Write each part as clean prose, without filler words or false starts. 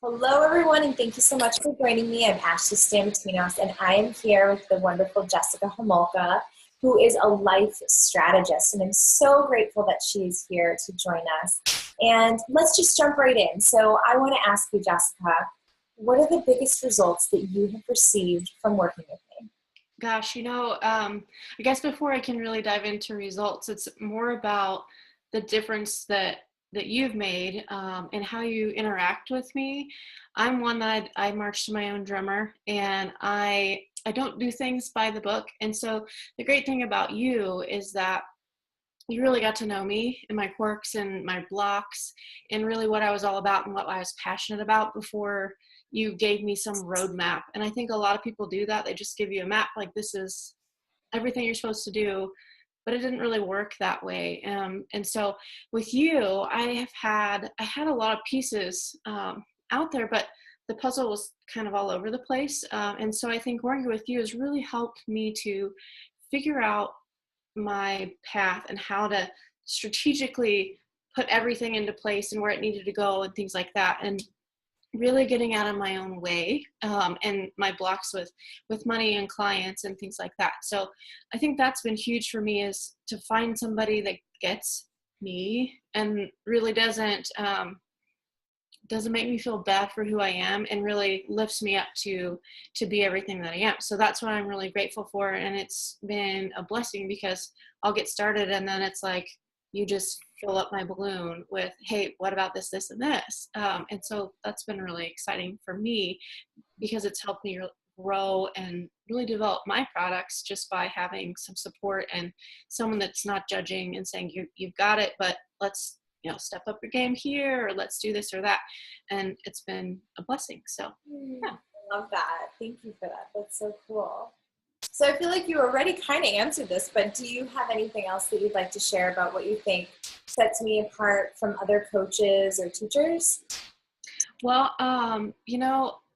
Hello, everyone, and thank you so much for joining me. I'm Ashley Stamatinos, and I am here with the wonderful Jessica Homolka, who is a life strategist, and I'm so grateful that she's here to join us. And let's just jump right in. So I want to ask you, Jessica, what are the biggest results that you have received from working with me? Gosh, I guess before I can really dive into results, it's more about the difference that you've made and how you interact with me. I'm one that I march to my own drummer, and I don't do things by the book. And so the great thing about you is that you really got to know me and my quirks and my blocks and really what I was all about and what I was passionate about before you gave me some roadmap. And I think a lot of people do that. They just give you a map, like this is everything you're supposed to do, but it didn't really work that way. And so with you, I had a lot of pieces out there, but the puzzle was kind of all over the place. And so I think working with you has really helped me to figure out my path and how to strategically put everything into place and where it needed to go and things like that. And really getting out of my own way and my blocks with money and clients and things like that. So I think that's been huge for me, is to find somebody that gets me and really doesn't make me feel bad for who I am and really lifts me up to be everything that I am. So that's what I'm really grateful for. And it's been a blessing because I'll get started and then it's like, you just fill up my balloon with, hey, what about this, this, and this? And so that's been really exciting for me because it's helped me grow and really develop my products just by having some support and someone that's not judging and saying, you've got it, but let's step up your game here, or let's do this or that. And it's been a blessing. So yeah. I love that. Thank you for that. That's so cool. So I feel like you already kind of answered this, but do you have anything else that you'd like to share about what you think sets me apart from other coaches or teachers? Well,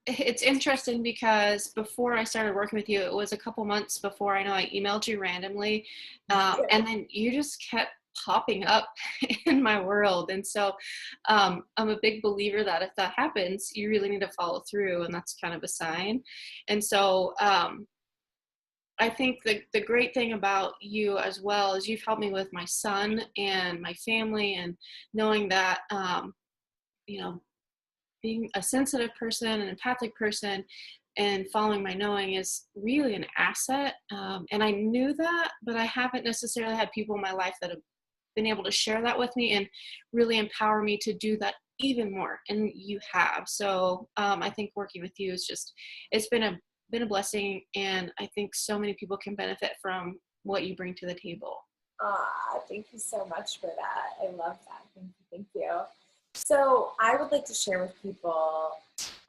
it's interesting because before I started working with you, it was a couple months before. I know I emailed you randomly, and then you just kept popping up in my world. And so I'm a big believer that if that happens, you really need to follow through, and that's kind of a sign. And so I think the great thing about you as well is you've helped me with my son and my family, and knowing that, being a sensitive person, an empathic person, and following my knowing is really an asset. And I knew that, but I haven't necessarily had people in my life that have been able to share that with me and really empower me to do that even more. And you have. So I think working with you is it's been a blessing. And I think so many people can benefit from what you bring to the table. Thank you so much for that. I love that. Thank you. So I would like to share with people,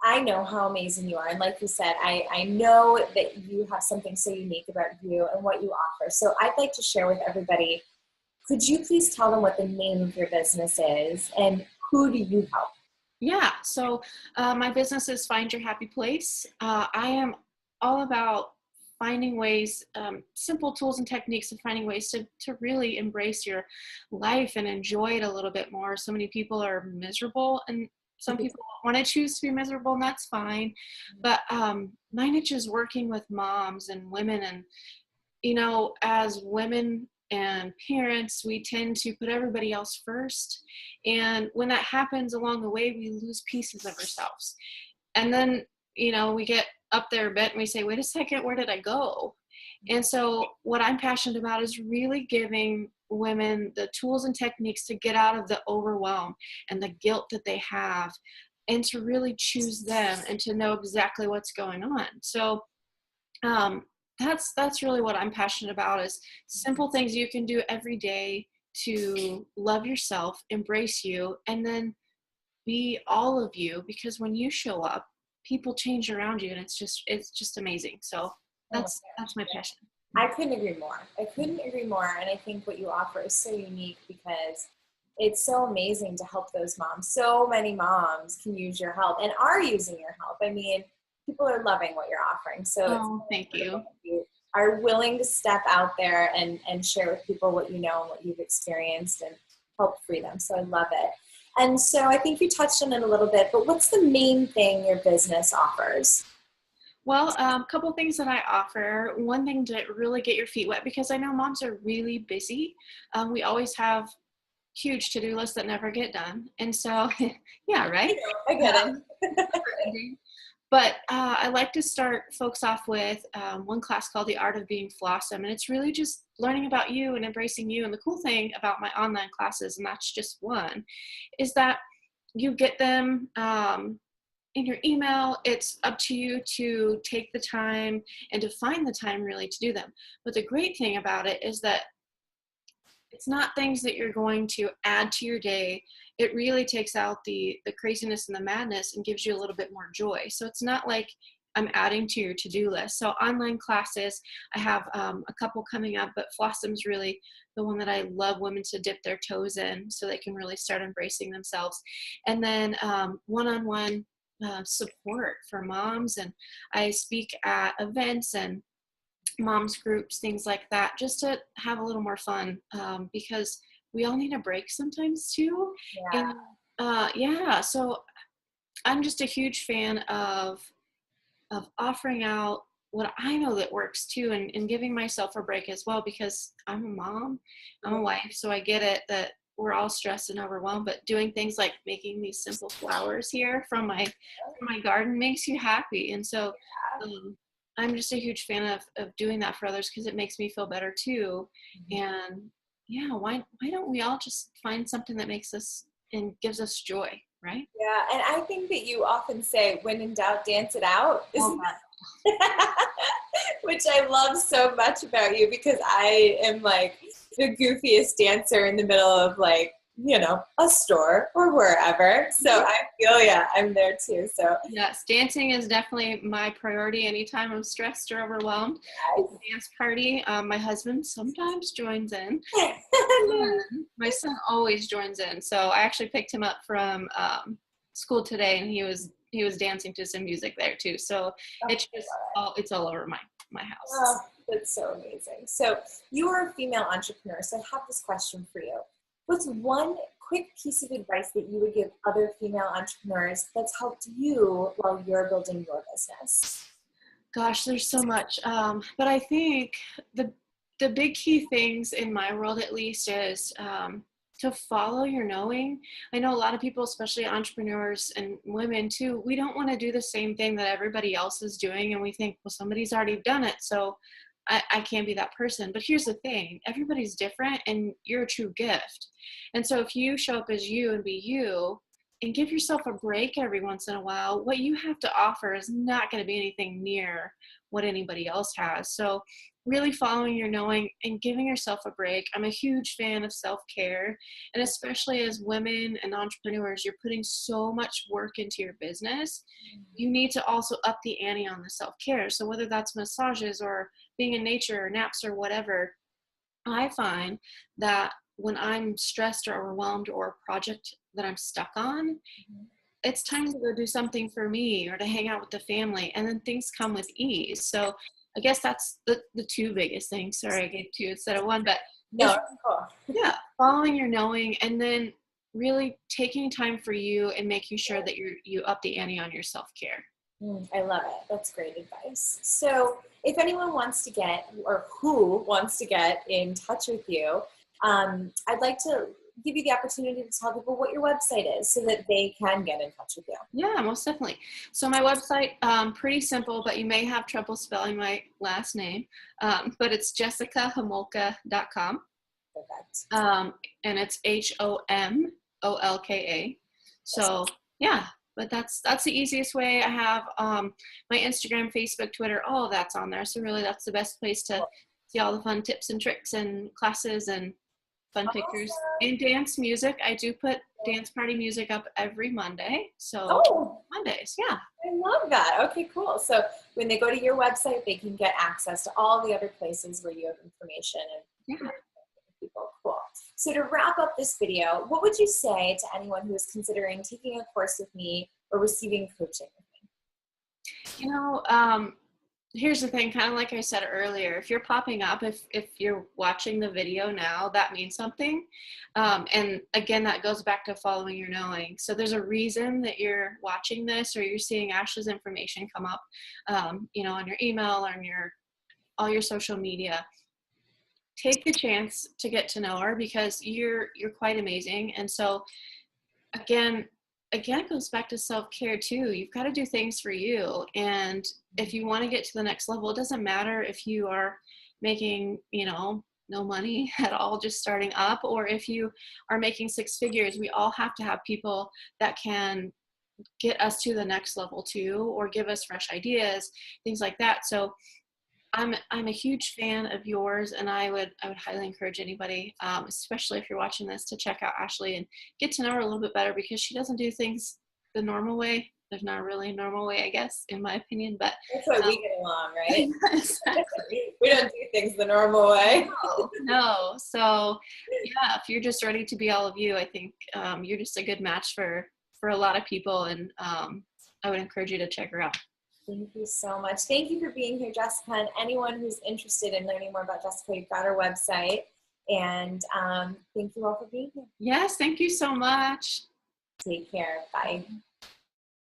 I know how amazing you are. And like you said, I know that you have something so unique about you and what you offer. So I'd like to share with everybody, could you please tell them what the name of your business is and who do you help? Yeah. So my business is Find Your Happy Place. I am all about finding ways, simple tools and techniques of finding ways to really embrace your life and enjoy it a little bit more. So many people are miserable, and some people want to choose to be miserable, and that's fine. But my niche is working with moms and women. And, as women and parents, we tend to put everybody else first. And when that happens along the way, we lose pieces of ourselves. And then, we get up there a bit and we say, wait a second, where did I go? And so what I'm passionate about is really giving women the tools and techniques to get out of the overwhelm and the guilt that they have, and to really choose them and to know exactly what's going on. So that's really what I'm passionate about, is simple things you can do every day to love yourself, embrace you, and then be all of you, because when you show up, people change around you, and it's just amazing. So that's my passion. I couldn't agree more. And I think what you offer is so unique because it's so amazing to help those moms. So many moms can use your help and are using your help. I mean, people are loving what you're offering. So thank you. You are willing to step out there and share with people what you know and what you've experienced and help free them. So I love it. And so I think you touched on it a little bit, but what's the main thing your business offers? Well, a couple things that I offer. One thing to really get your feet wet, because I know moms are really busy. We always have huge to-do lists that never get done. And so, yeah, right? I get it. But I like to start folks off with one class called The Art of Being Flawsome. And it's really just learning about you and embracing you. And the cool thing about my online classes, and that's just one, is that you get them in your email. It's up to you to take the time and to find the time really to do them. But the great thing about it is that it's not things that you're going to add to your day. It really takes out the craziness and the madness and gives you a little bit more joy. So it's not like I'm adding to your to-do list. So online classes, I have a couple coming up, but Flossom's really the one that I love women to dip their toes in so they can really start embracing themselves. And then one-on-one support for moms. And I speak at events and moms groups, things like that, just to have a little more fun, because we all need a break sometimes too. Yeah. And yeah, so I'm just a huge fan of offering out what I know that works too, and giving myself a break as well, because I'm a mom, I'm a wife, so I get it that we're all stressed and overwhelmed, but doing things like making these simple flowers here from my garden makes you happy. And so I'm just a huge fan of doing that for others, because it makes me feel better too. And yeah, why don't we all just find something that makes us and gives us joy, right? Yeah, and I think that you often say, when in doubt, dance it out. Isn't that? Which I love so much about you, because I am like the goofiest dancer in the middle of like, you know, a store or wherever. So I feel, yeah, I'm there too. So yes, dancing is definitely my priority anytime I'm stressed or overwhelmed. It's a dance party. My husband sometimes joins in. My son always joins in. So I actually picked him up from school today, and he was dancing to some music there too. So it's just it's all over my house. Oh, that's so amazing. So you are a female entrepreneur. So I have this question for you. What's one quick piece of advice that you would give other female entrepreneurs that's helped you while you're building your business? Gosh, there's so much. But I think the big key things in my world, at least, is to follow your knowing. I know a lot of people, especially entrepreneurs and women too, we don't want to do the same thing that everybody else is doing. And we think, well, somebody's already done it, so I can't be that person. But here's the thing, everybody's different, and you're a true gift. And so if you show up as you and be you and give yourself a break every once in a while, what you have to offer is not going to be anything near what anybody else has. So really following your knowing and giving yourself a break. I'm a huge fan of self-care, and especially as women and entrepreneurs, you're putting so much work into your business. You need to also up the ante on the self-care. So whether that's massages or being in nature or naps or whatever, I find that when I'm stressed or overwhelmed or a project that I'm stuck on, it's time to go do something for me or to hang out with the family, and then things come with ease. So I guess that's the two biggest things. Sorry, I gave two instead of one, but No, cool. yeah, following your knowing, and then really taking time for you and making sure that you up the ante on your self-care. I love it. That's great advice. So if anyone wants to get, or who wants to get in touch with you, I'd like to give you the opportunity to tell people what your website is so that they can get in touch with you. Yeah, most definitely. So my website, pretty simple, but you may have trouble spelling my last name, but it's jessicahomolka.com. Perfect. And it's HOMOLKA. So yeah, but that's the easiest way. I have my Instagram, Facebook, Twitter, all of that's on there. So really that's the best place to see all the fun tips and tricks and classes and fun pictures and dance music. I do put dance party music up every Monday. So Mondays, yeah. I love that. Okay, cool. So when they go to your website, they can get access to all the other places where you have information and people. Cool. So to wrap up this video, what would you say to anyone who is considering taking a course with me or receiving coaching with me? You know, here's the thing, kind of like I said earlier, if you're popping up, if you're watching the video now, that means something. And again, that goes back to following your knowing. So there's a reason that you're watching this, or you're seeing Ashley's information come up, on your email or on all your social media. Take the chance to get to know her, because you're quite amazing. And so again, it goes back to self-care too. You've got to do things for you. And if you want to get to the next level, it doesn't matter if you are making, no money at all, just starting up, or if you are making six figures. We all have to have people that can get us to the next level too, or give us fresh ideas, things like that. So I'm a huge fan of yours, and I would highly encourage anybody, especially if you're watching this, to check out Ashley and get to know her a little bit better, because she doesn't do things the normal way. There's not really a normal way, I guess, in my opinion. But that's why we get along, right? exactly. We don't do things the normal way. No. So yeah, if you're just ready to be all of you, I think you're just a good match for a lot of people, and I would encourage you to check her out. Thank you so much. Thank you for being here, Jessica. And anyone who's interested in learning more about Jessica, you've got her website. And thank you all for being here. Yes, thank you so much. Take care. Bye.